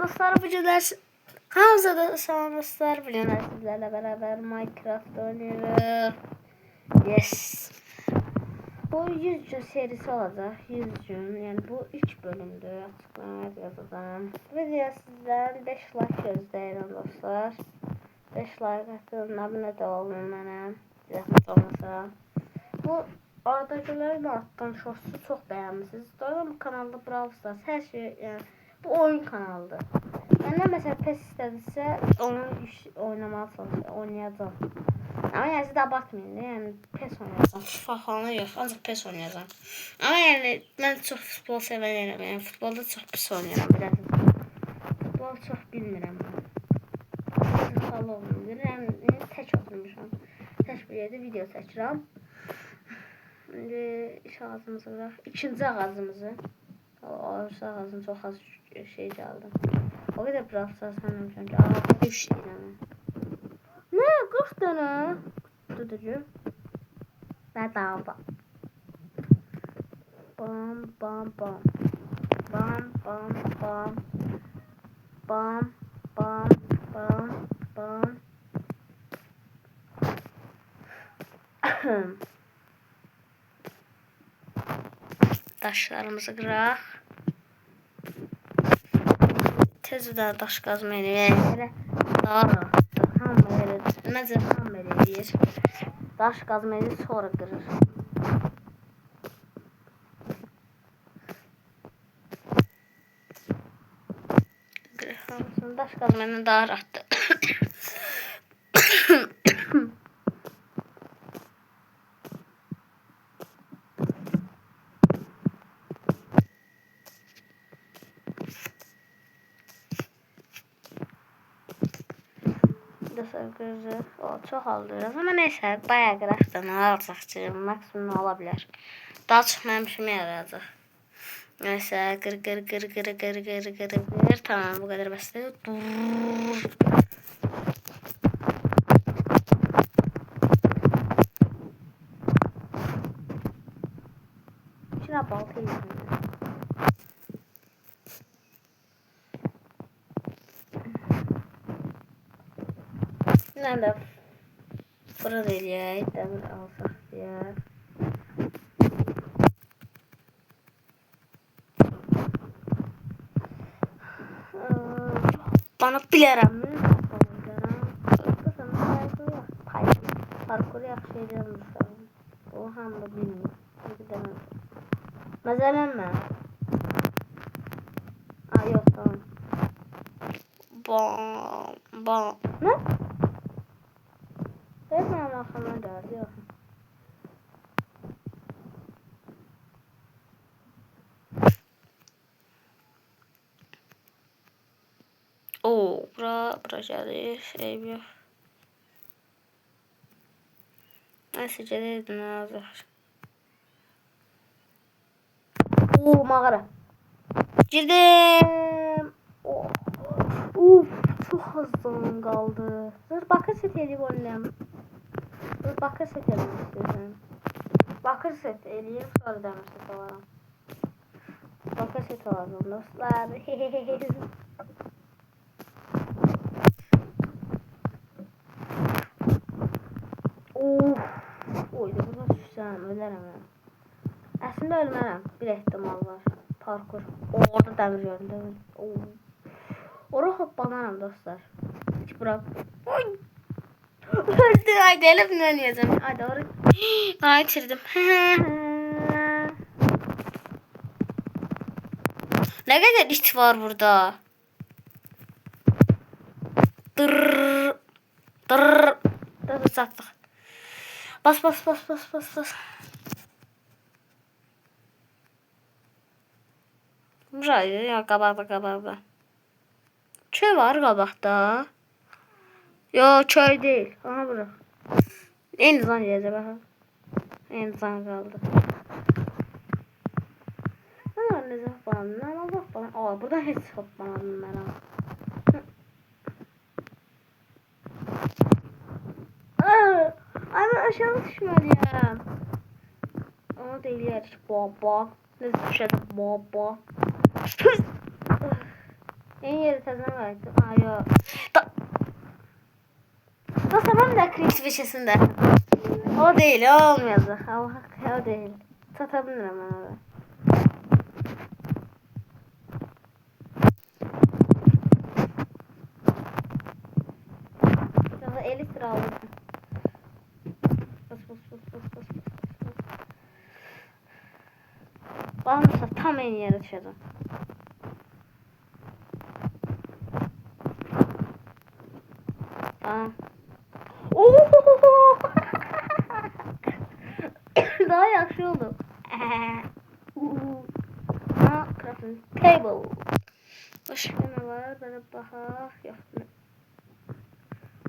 dostlar, bu günler Hamza'da salam dostlar. Bu günler sizlerle beraber Minecraft oynuyoruz. Yes. Bu 100 gün serisi olacak. 100 gün. Yani bu 3 bölümdür. Açıklamaya yazacağım. Video sizden 5 like gözləyirəm dostlar. 5 like atın. Abunə də olun mənə. Zəhmət olmasa. Bu aradakıların altdan şortsu çox bəyənmişsiniz. Doğru bu kanalda Brawl Stars hər şey, yəni bu oyun kanalıdır. Məndən məsələn PES istədirsə onu oynamağa oynayacağam. Amma yəni siz də abartmayın da, yəni PES oynayacağam. FIFA falan yox, ancaq PES oynayacağım. Amma yəni mən çox futbol sevərəm, yəni futbolda çox pis oynayıram biləsiniz. Futbol çox bilmirəm mən. Futbol oynayıram, tək oturmuşam. Tək bir yerdə video çəkirəm. İndi iş ağacımızı bırak. İkinci ağacımızı. Ağacı ağacın çok az şey çaldım. O kadar bıraksa sanırım çünkü ağacı düştü yani. Ne? 40 tane tutucu. Bedava. Bam bam bam. Bam bam bam. Bam bam bam bam. Daşlarımızı qıraq. Tez də daş qazma elə daha rahatdır. Hamı elədir. Məncə hamı eləyir. Daş qazma elə sonra qırır. Hamısını daş qazma elə daha rahatdır. O çok alıyoruz ama neyse bayağı qıraqdan alacaq maksimum olabilir. Daha çox mənim işimə yarayacaq. Neyse qır. Tamam bu kadar bəsdir. Şuna balta yiyeceğim. Nerede? Burada eləyək, dəmir alsaq deyə. Bana bilərəm mi? Parkur yaxşı edilmişəm. O hamı bilmir. Məzələnmə. Yox, tamam. Bam. Nə? Mənim axıma gəldi, yox. Bura gəlir, eyb yox. Nəysə, gəlirdim, nə azaq. Mağara. Girdim. Çox azdan qaldı. Dur, bakır set eləyib oynayam. Dur, bakır set eləyim istəyirsən. Bakır set eləyim, sonra dəmir set alaram. Bakır set alacam, dostlar. Oydu, burada düşsəm, ölərəm mən. Əslində ölmərəm, bir ehtimal var. Parkur. Orada dəmir gördüm. Ora hoppanaram dostlar. Hiç bırak. Öldü. Haydi elimle oynayacağım. Haydi oraya. Ay itirdim. Ne kadar it var burada. Dur sattık. Bas. Buraya ya qabaqda. Çöl var qabaqda. Yo, çöl değil. Aha bura. En zan geləcək baxın. En zan qaldı. Necə hoppandım? Nə oldu hoppandım? Buradan heç hoppanmadım mən. Ay, mən aşağı düşməliyəm. Onu da eləyərik. Baba. Necə düşədim? Baba. En yeri təzən qayıtdı. Ayo. Dostlar ben de kriz vişesinde. O değil, o olmayacak. O değil. Satabilirim ben onu. Yoksa 50 lira alırsın. Bas. Bağımlısa tam en yere düşeceğim. Tamam. Daha yaxşı oldu. Crafting table. Başka ne var? Böyle baxaq. Yox.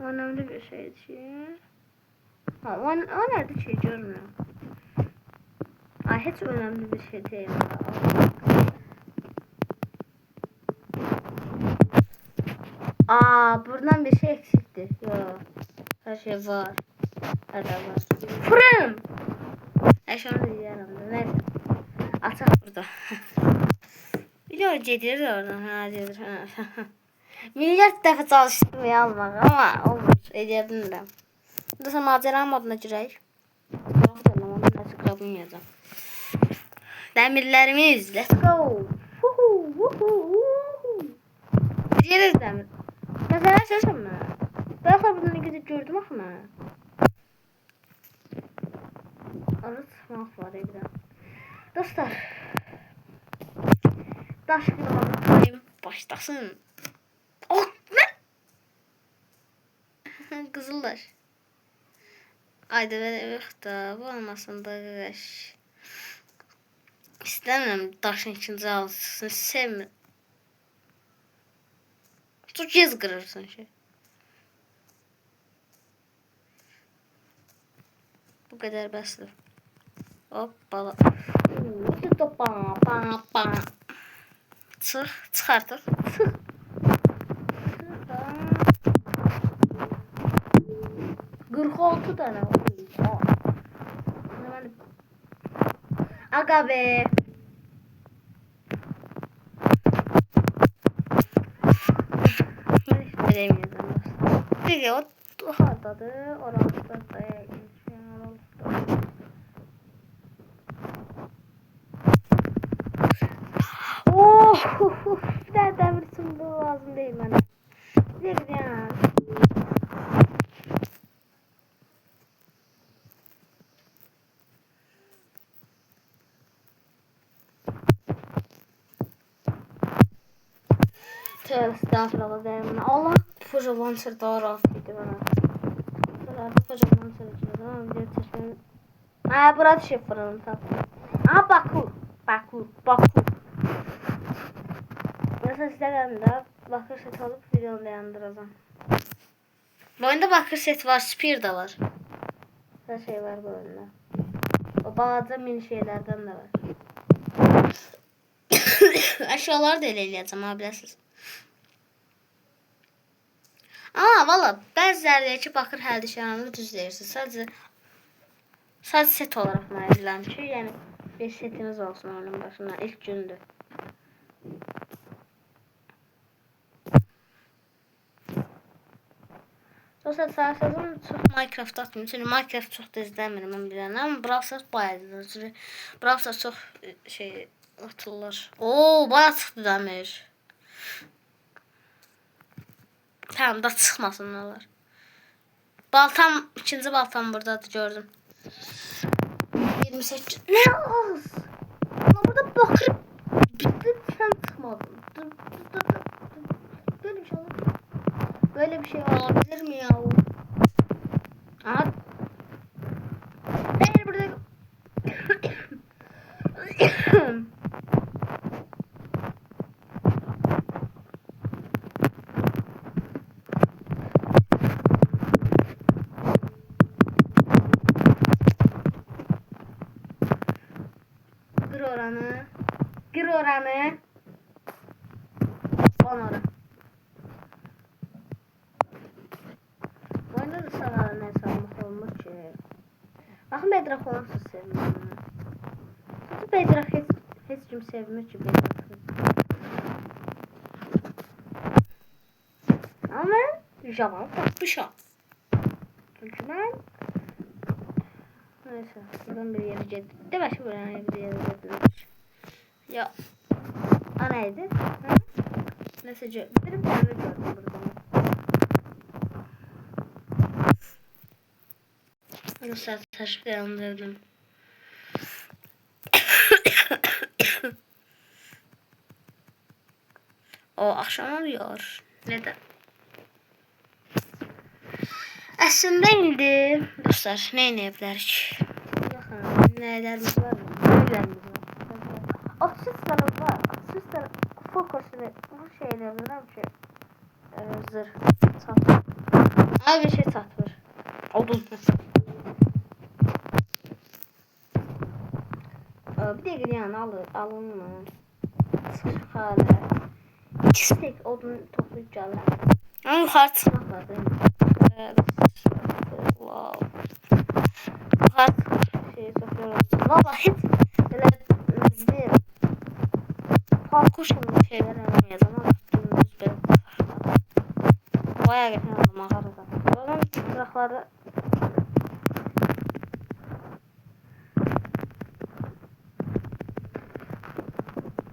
Önemli bir şeydir. Ha, o nerede şey görmüyorum. Ay hiç önemli bir şey değil. Buradan bir şey eksikti. Yok. Her şey var. Her şey var. Fırın! Her şey onu yanımda. Neyse. Açaq burada. Biliyor gedir oradan. Ha gedir. Milyard dəfə çalışdım ya almağa ama olmur. Edə bilmirəm. Burada macera moduna girək. Onu nasıl qrabilməyəcəm. Dəmirlərimiz. Let's go. Yeriz dəmir. Mesela şaşım mı? Ben sabırını gidip gördüm ama. Arı tutmak var evde. Dostlar. Daş kırmızı başlasın. Oh ne? Kızıldaş. Ayda yok da bu olmasın da qardaş. İstemiyorum daşın ikinci alsın. Sevmiyorum. Çok gez kırırsın şey. Bu kadar bəsdir. Hoppala. Çıx artıq. Çıx. Qırx 6 dənə var. Aga be. Peki o hardadır? Oralıqda da bir daha demir sunduğu lazım değil bana. Gidelim. Tövbe estağfurullah derim. Allah kocaman sır daha rahat gitti bana. Burada kocaman sır gitti. Ha burası şey fırınım tatlım. Aha Baku. Mesela sizlerden de bakır set alıp videonu dayandıracağım. Bu oyunda bakır set var, spear da var. Her şey var bu oyunda. O bazı mini şeylerden de var. Aşağıları da ele eləyəcəm ha biləsiniz. Valla bəzilərdəki bakır həldişanını düz deyirsiniz. Sadece set olarak mən edirəm ki, yəni bir setiniz olsun onun başına ilk gündür. Dostlar sağsızım çox Minecraft atmıyorum. Çünki Minecraft çox da izləmirəm mən bilən. Amma Brawl Stars bayağı izləyirəm. Çünki Brawl Stars çox şey atırlar. Bayağı çıxdı dəmir. Tamam da çıxmasınlar. Baltam, ikinci baltam buradadır gördüm. 28. Ne az? Ama burada bakır bitti sen çıkmadın. Böyle bir şey olabilir. Böyle bir şey olabilir mi ya? Aha. Hayır burada. Gir oranı. On oran. Oyunda da sana ne sanmak olmuş ki. Bakın Bedrock onsuz sevmiyorum. Bedrock hiç kim sevmiyor ki Bedrock'ı. pijamanı tapmışam. Çünkü ben neyse buradan bir yere geldim. Demek ki buradan bir yere geldim. Ya o neydi? Hı? Neyse benim kendimi gördüm buradan. Onu saç beğendirdim. O akşam oluyor. Neden? Aslında indi. Dostlar ne yapıyorlar? Nelerimiz var mı? Nelerimiz var? 30 tane var. 30 tane fokusunu bu şeylerden bir şey. Zırh. Satır. Abi bir şey satır. Odun. Bir de yani alınma. Sıkışık hale. 2 stek odun toplayacağım. Ama yukarı çıkmak var değil mi? Evet. Wow. Yukarı şeyi sokuyoruz. Valla hiç böyle bizde parkur şimdi şeyler öğrenmeyiz ama dümdüz böyle. Bayağı geçen aldım mağarada. Oradan sırakları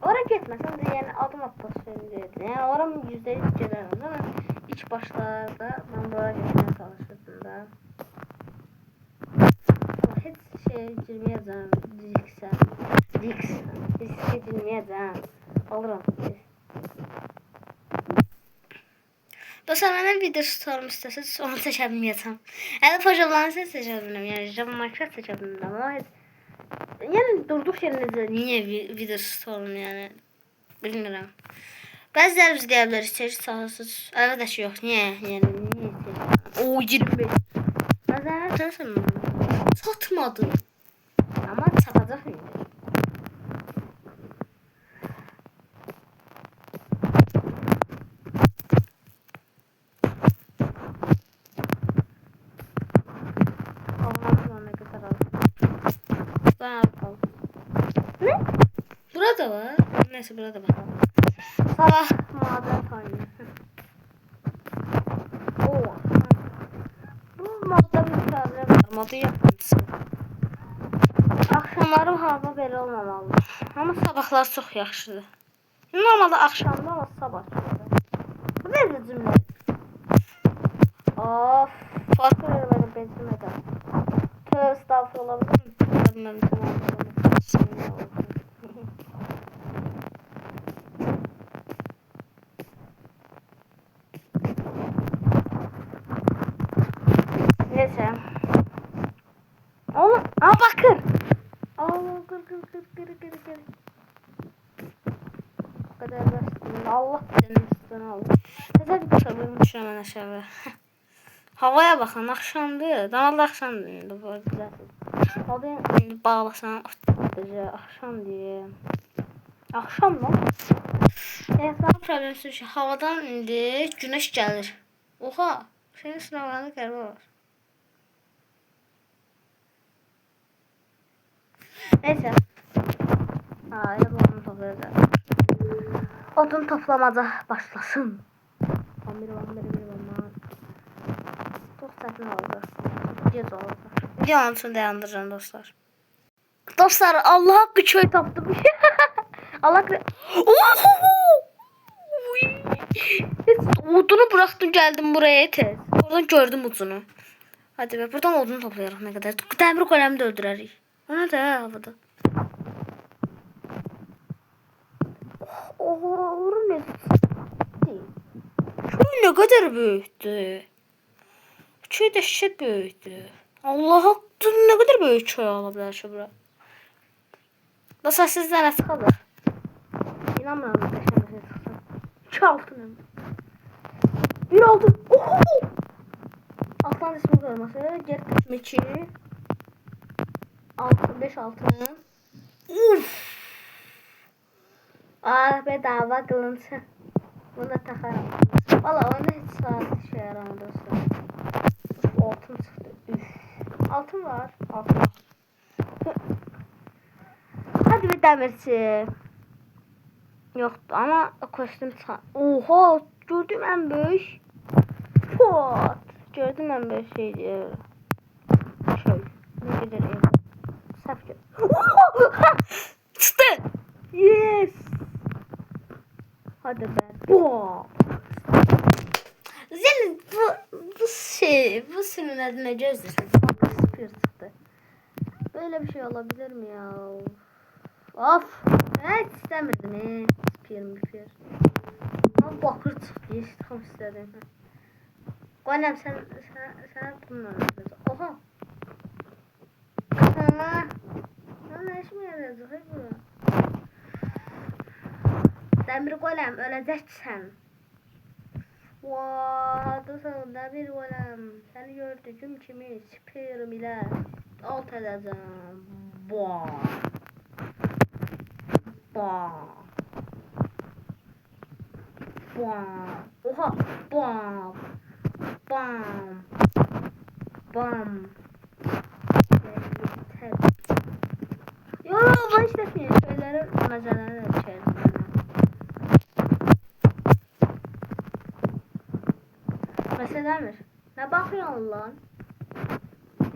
oraya gitmesem de yani adım atmak söyledi. Yani oram %100 gelirim ama ilk başlarda ben buraya geçmeye çalışırdım da. Hiç şey girmeyeceğim. Riske girmeyeceğim. Alırım. Dostlar bana video tutalım isterseniz onu seçebilmeyeceğim. Yani projelerini seçebilirim. Yani Java Minecraft seçebilirim ama hiç yani durduk yerinizde niye video tutalım yani bilmiyorum. Bazıları biz diyebiliriz içerik sahasız. Arkadaş yok niye yani niye o 25. Bazıları tanısın satmadı. Ama satacak mıydı? Ne? Burada var. Neyse burada bakalım. Sabah maden kaynağı. Oo. Bu modda bir problem var. Modu yapmışsın. Akşamları hava belə olmamalı. Ama sabahlar çox yaxşıdır. Normalde akşamda ama sabah. Bu ne cümle? Of. Farklı benim benzemeden. Tövbe estağfurullah olabilir mi? Bilmem neyse. Oğlum, bakır. Kır. Bu kadar basit. Allah senin üstüne al. Neyse bir sabırım düşüremem aşağı. Havaya bakın, akşamdır. Daha da akşamdır. Bu güzel. Hadi bağlasan, akşam diye. Akşam mı? Evet, daha problemsiz şey. Havadan indi, güneş gelir. Oha, senin sınavlarında qəribə var. Neyse. Aile odun toplayacağız. Odun toplamaca başlasın. 11. Çok sakin oldu. Gece oldu. Videonun için dayandıracağım dostlar. Dostlar Allah bir köy tapdım. Allah odunu bıraktım geldim buraya tez. Oradan gördüm odunu. Hadi be buradan odunu toplayalım ne kadar. Demir golemi de öldürərik. Ona da havada. Oğlum ne? Köy ne kadar büyüktü. Köy de şişet büyüktü. Allah hakkı ne kadar büyük köy olabilir şu bura. Dostlar sizden az kalır. İnanmıyorum. 2 altın. 1 altın. Oho! Alttan ismi koyması. Geri meçi. 5 altın. Uf! Bedava kılıncı. Bunu da takarım. Valla onda hiç saat işe yaramadı dostlar. Altın çıktı. Üf. Altın var. Altın. Hadi bir demirci. Yoktu ama kostüm. Oha gördüm en büyük. What? Gördüm ben böyle şey diye. Şöyle. Ne kadar iyi. Saf gör. Çıktı. Yes. Hadi be. Wow. Senin bu sürümün adı ne gözlüsün? Bak Spear çıktı. Böyle bir şey olabilir mi ya? Of. Evet istemirdim. Spear. Ama bakır çıktı. Yes, tam istedim. Golem sen bununla yapacağız. Oha. Aha. Ne işime yarayacak bu? Demir golem öleceksen. Vaadı demir golem. Seni gördüğüm kimi spear'ım ile alt edeceğim. Bam. Bam. Bam. Oha. Bam. Bam. Bam. Yo ben işletmiyorum. Şeyleri mezeleri içerim. Mesela Demir. Ne bakıyorsun lan?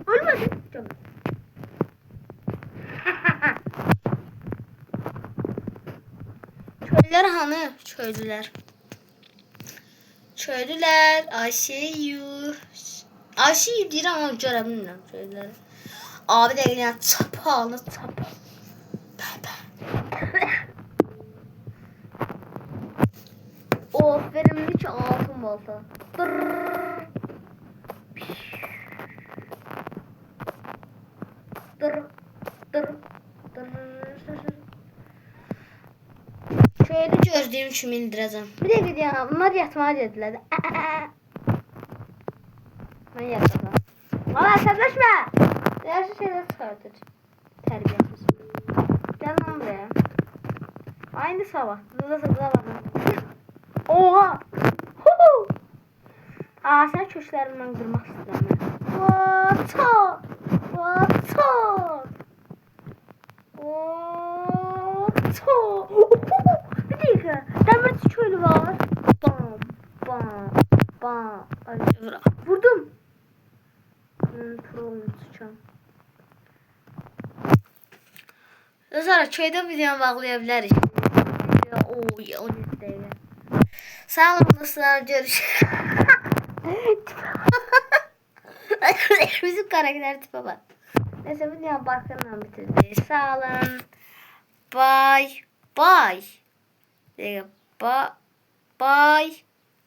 Ölmedin. Canım. Köylüler hanı? Köylüler. Köylüler. I see you. I see you deyirəm ama görə bilmirəm köylüləri. Abi de yine çapalı. O verimli ki altın balta. Dır. Dır. Dır. Şöyle gördüğüm için indireceğim. Bir de gidiyorum. Bunlar yatmağa dediler. Ben yatacağım. Valla sözleşme. Değerli şeyler çıkartır. Terbiyesiz. Gel lan buraya. Aynı sabah. Zıla bakın. Oha. Huhu. Aa sen köşklərimdən qırmaq istəyirəm. What? Bir dakika. Demir köylü var. Bam. Ay, vurdum. Pro tutacağım. Sonra köydə videonu bağlayabiliriz. O 17 dəqiqə. Sağ olun dostlar. Görüşürüz. Bizim karakter tipe bak. Neyse videonun bakımdan bitirdik. Sağ olun. Bye. Bye.